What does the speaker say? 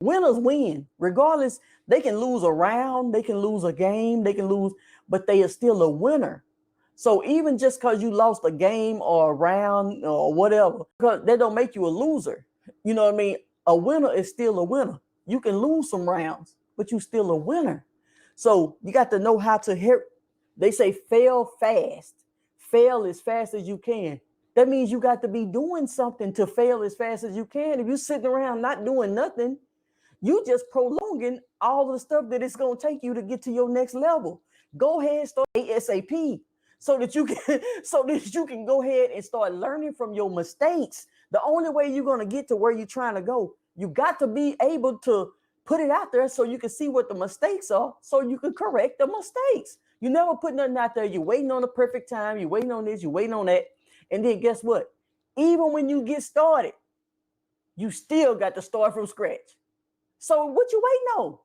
Winners win. Regardless, they can lose a round, they can lose a game, they can lose, but they are still a winner. So even just because you lost a game or a round or whatever, because that don't make you a loser. You know what I mean? A winner is still a winner. You can lose some rounds, but you're still a winner. So you got to know how to hit. They say fail fast. Fail as fast as you can. That means you got to be doing something to fail as fast as you can. If you're sitting around not doing nothing, you just prolonging all the stuff that it's going to take you to get to your next level. Go ahead and start ASAP so that you can go ahead and start learning from your mistakes. The only way you're going to get to where you're trying to go, you got to be able to put it out there so you can see what the mistakes are, so you can correct the mistakes. You never put nothing out there. You're waiting on the perfect time. You're waiting on this. You're waiting on that. And then guess what? Even when you get started, you still got to start from scratch. So what you waiting on?